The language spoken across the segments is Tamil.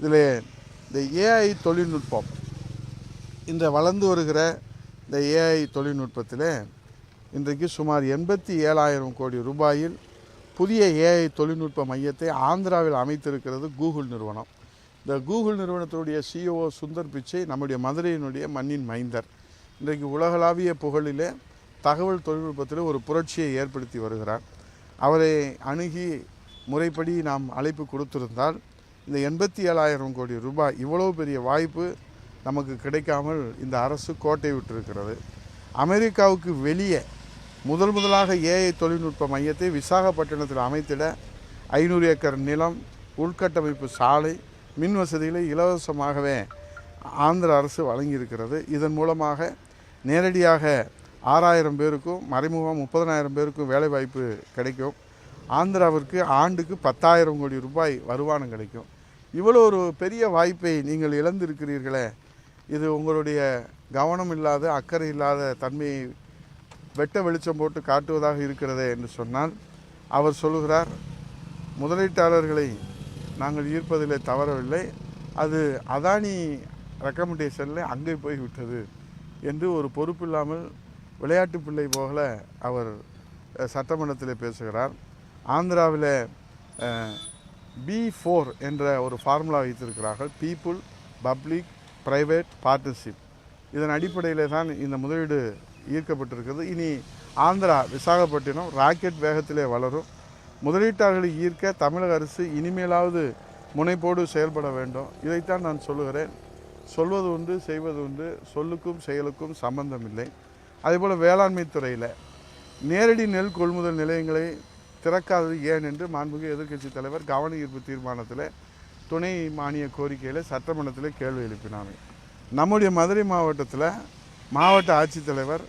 இதில் இந்த ஏஐ தொழில்நுட்பம், இந்த வளர்ந்து வருகிற இந்த ஏஐ தொழில்நுட்பத்தில் இன்றைக்கு சுமார் 87,000 கோடி ரூபாயில் புதிய ஏஐ தொழில்நுட்ப மையத்தை ஆந்திராவில் அமைத்திருக்கிறது கூகுள் நிறுவனம். இந்த கூகுள் நிறுவனத்தினுடைய சிஇஓ சுந்தர் பிச்சை நம்முடைய மதுரையினுடைய மண்ணின் மைந்தர். இன்றைக்கு உலகளாவிய புகழிலே தகவல் தொழில்நுட்பத்தில் ஒரு புரட்சியை ஏற்படுத்தி வருகிறார். அவரை அணுகி முறைப்படி நாம் அழைப்பு கொடுத்திருந்தால் இந்த 87,000 கோடி ரூபாய், இவ்வளோ பெரிய வாய்ப்பு நமக்கு கிடைக்காமல் இந்த அரசு கோட்டை விட்டிருக்கிறது. அமெரிக்காவுக்கு வெளியே முதலாக ஏஐ தொழில்நுட்ப மையத்தை விசாகப்பட்டினத்தில் அமைத்திட 500 ஏக்கர் நிலம், உள்கட்டமைப்பு, சாலை, மின் வசதிகளை இலவசமாகவே ஆந்திர அரசு வழங்கியிருக்கிறது. இதன் மூலமாக நேரடியாக 6,000 பேருக்கும் மறைமுகம் 30,000 பேருக்கும் வேலைவாய்ப்பு கிடைக்கும். ஆந்திராவிற்கு ஆண்டுக்கு 10,000 கோடி ரூபாய் வருமானம் கிடைக்கும். இவ்வளோ ஒரு பெரிய வாய்ப்பை நீங்கள் இழந்திருக்கிறீர்களே, இது உங்களுடைய கவனம் இல்லாத, அக்கறை இல்லாத தன்மையை வெட்ட வெளிச்சம் போட்டு காட்டுவதாக இருக்கிறதே என்று சொன்னால், அவர் சொல்லுகிறார், முதலீட்டாளர்களை நாங்கள் ஈர்ப்பதிலே தவறவில்லை, அது அதானி ரெக்கமெண்டேஷனில் அங்கே போய்விட்டது என்று ஒரு பொறுப்பில்லாமல் விளையாட்டு பிள்ளை போகல அவர் சட்டமன்றத்தில் பேசுகிறார். ஆந்திராவில் B4 என்ற ஒரு ஃபார்முலா வைத்திருக்கிறார்கள், பீப்புள் பப்ளிக் பிரைவேட் பார்ட்னர்ஷிப். இதன் அடிப்படையில் தான் இந்த முதலீடு ஈர்க்கப்பட்டிருக்கிறது. இனி ஆந்திரா விசாகப்பட்டினம் ராக்கெட் வேகத்திலே வளரும். முதலீட்டாளர்களை ஈர்க்க தமிழக அரசு இனிமேலாவது முனைப்போடு செயல்பட வேண்டும். இதைத்தான் நான் சொல்லுகிறேன். சொல்வது உண்டு, செய்வது உண்டு, சொல்லுக்கும் செயலுக்கும் சம்பந்தம் இல்லை. அதேபோல் வேளாண்மை துறையில் நேரடி நெல் கொள்முதல் நிலையங்களை திறக்காதது ஏன் என்று மாண்புமிகு எதிர்க்கட்சி தலைவர் கவன ஈர்ப்பு தீர்மானத்தில் துணை மானிய கோரிக்கையில் சட்டமன்றத்தில் கேள்வி எழுப்பினாங்க. நம்முடைய மதுரை மாவட்டத்தில் மாவட்ட ஆட்சித்தலைவர்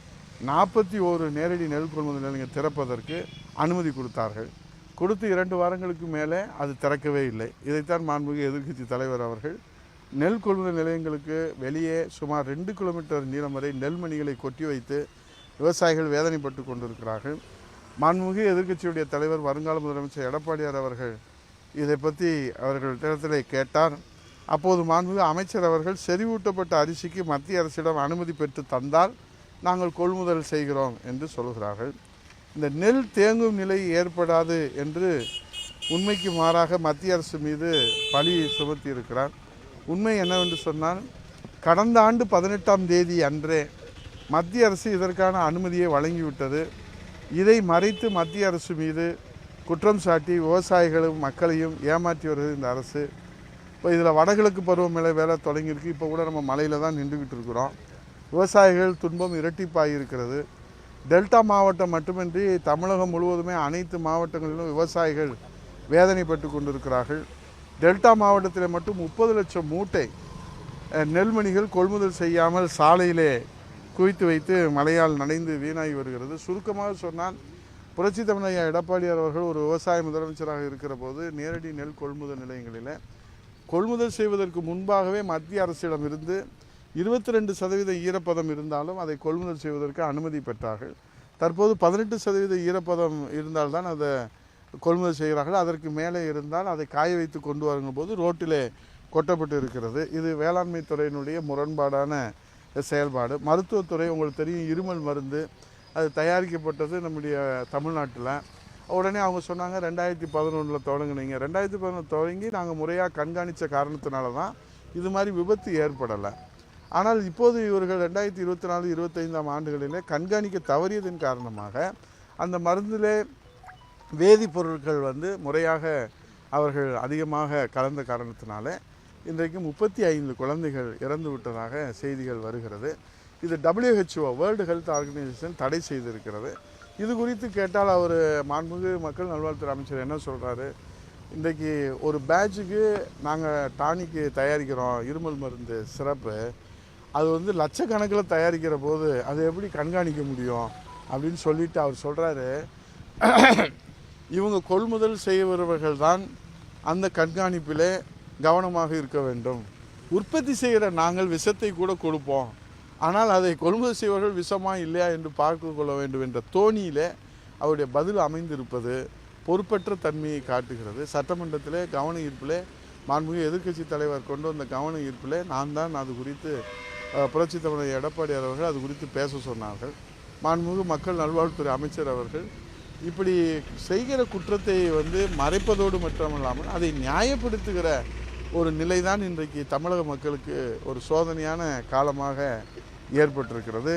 41 நேரடி நெல் கொள்முதல் நிலையங்கள் திறப்பதற்கு அனுமதி கொடுத்தார்கள். கொடுத்து 2 வாரங்களுக்கு மேலே அது திறக்கவே இல்லை. இதைத்தான் மாண்புமிகு எதிர்க்கட்சி தலைவர் அவர்கள் நெல் கொள்முதல் நிலையங்களுக்கு வெளியே சுமார் 2 கிலோமீட்டர் நீளம் வரை நெல்மணிகளை கொட்டி வைத்து விவசாயிகள் வேதனைப்பட்டு கொண்டிருக்கிறார்கள். மாண்புமிகு எதிர்க்கட்சியுடைய தலைவர் வருங்கால முதலமைச்சர் எடப்பாடியார் அவர்கள் இதை பற்றி அவர்களிடத்திலே கேட்டார். அப்போது மாண்புமிகு அமைச்சர் அவர்கள் செறிவூட்டப்பட்ட அரிசிக்கு மத்திய அரசிடம் அனுமதி பெற்று தந்தால் நாங்கள் கொள்முதல் செய்கிறோம் என்று சொல்கிறார்கள். இந்த நெல் தேங்கும் நிலை ஏற்படாது என்று உண்மைக்கு மாறாக மத்திய அரசு மீது பழி சுமத்தி இருக்கிறார். உண்மை என்னவென்று சொன்னால், கடந்த ஆண்டு 18ஆம் தேதி அன்றே மத்திய அரசு இதற்கான அனுமதியை வழங்கிவிட்டது. இதை மறைத்து மத்திய அரசு மீது குற்றம் சாட்டி விவசாயிகளும் மக்களையும் ஏமாற்றி வருகிறது இந்த அரசு. இப்போ இதில் வடகிழக்கு பருவமழை வேலை தொடங்கியிருக்கு. இப்போ கூட நம்ம மலையில் தான் நின்றுக்கிட்டு இருக்கிறோம். விவசாயிகள் துன்பம் இரட்டிப்பாகி இருக்கிறது. டெல்டா மாவட்டம் மட்டுமின்றி தமிழகம் முழுவதுமே அனைத்து மாவட்டங்களிலும் விவசாயிகள் வேதனைப்பட்டு கொண்டிருக்கிறார்கள். டெல்டா மாவட்டத்தில் மட்டும் 30 லட்சம் மூட்டை நெல்மணிகள் கொள்முதல் செய்யாமல் சாலையிலே குவித்து வைத்து மழையால் நனைந்து வீணாகி வருகிறது. சுருக்கமாக சொன்னால், புரட்சி தமிழ் எடப்பாடியார் அவர்கள் ஒரு விவசாய முதலமைச்சராக இருக்கிற போது நேரடி நெல் கொள்முதல் நிலையங்களில் கொள்முதல் செய்வதற்கு முன்பாகவே மத்திய அரசிடம் இருந்து 22% ஈரப்பதம் இருந்தாலும் அதை கொள்முதல் செய்வதற்கு அனுமதி பெற்றார்கள். தற்போது 18% ஈரப்பதம் இருந்தால்தான் அதை கொள்முதல் செய்கிறார்கள். அதற்கு மேலே இருந்தால் அதை காய வைத்து கொண்டு வரும்போது ரோட்டிலே கொட்டப்பட்டு இருக்கிறது. இது வேளாண்மை துறையினுடைய முரண்பாடான செயல்பாடு. மருத்துவத்துறை உங்களுக்கு தெரியும், இருமல் மருந்து அது தயாரிக்கப்பட்டது நம்முடைய தமிழ்நாட்டில். உடனே அவங்க சொன்னாங்க 2011 தொடங்குனீங்க. 2011 தொடங்கி நாங்கள் முறையாக கண்காணித்த காரணத்தினால தான் இது மாதிரி விபத்து ஏற்படலை. ஆனால் இப்போது இவர்கள் 2024-25ஆம் ஆண்டுகளிலே கண்காணிக்க தவறியதன் காரணமாக அந்த மருந்திலே வேதிப்பொருட்கள் முறையாக அவர்கள் அதிகமாக கலந்த காரணத்தினால இன்றைக்கு 35 குழந்தைகள் இறந்து விட்டதாக செய்திகள் வருகிறது. இது WHO வேர்ல்டு ஹெல்த் ஆர்கனைசேஷன் தடை செய்திருக்கிறது. இது குறித்து கேட்டால் அவர் மாண்புமிகு மக்கள் நல்வாழ்வுத்துறை அமைச்சர் என்ன சொல்கிறாரு, இன்றைக்கு ஒரு பேட்சுக்கு நாங்கள் டானிக்கு தயாரிக்கிறோம், இருமல் மருந்து சிறப்பு, அது லட்சக்கணக்கில் தயாரிக்கிற போது அதை எப்படி கண்காணிக்க முடியும் அப்படின்னு சொல்லிட்டு அவர் சொல்கிறாரு, இவங்க கொள்முதல் செய்பவர்கள் தான் அந்த கண்காணிப்பிலே கவனமாக இருக்க வேண்டும். உற்பத்தி செய்கிற நாங்கள் விஷத்தை கூட கொடுப்போம், ஆனால் அதை கொள்முதல் செய்வர்கள் விஷமா இல்லையா என்று பார்த்து கொள்ள வேண்டும் என்ற தோணியிலே அவருடைய பதில் அமைந்திருப்பது பொறுப்பற்ற தன்மையை காட்டுகிறது. சட்டமன்றத்திலே கவன ஈர்ப்பிலே மாண்புமிகு எதிர்க்கட்சி தலைவர் கொண்டு வந்த கவன ஈர்ப்பில் நான் தான் அது குறித்து புரட்சித் தலைவர் எடப்பாடியார் அவர்கள் அது குறித்து பேச சொன்னார்கள். மாண்புமிகு மக்கள் நல்வாழ்வுத்துறை அமைச்சர் அவர்கள் இப்படி செய்கிற குற்றத்தை மறைப்பதோடு மட்டுமல்லாமல் அதை நியாயப்படுத்துகிற ஒரு நிலைதான் இன்றைக்கு தமிழக மக்களுக்கு ஒரு சோதனையான காலமாக ஏற்பட்டிருக்கிறது.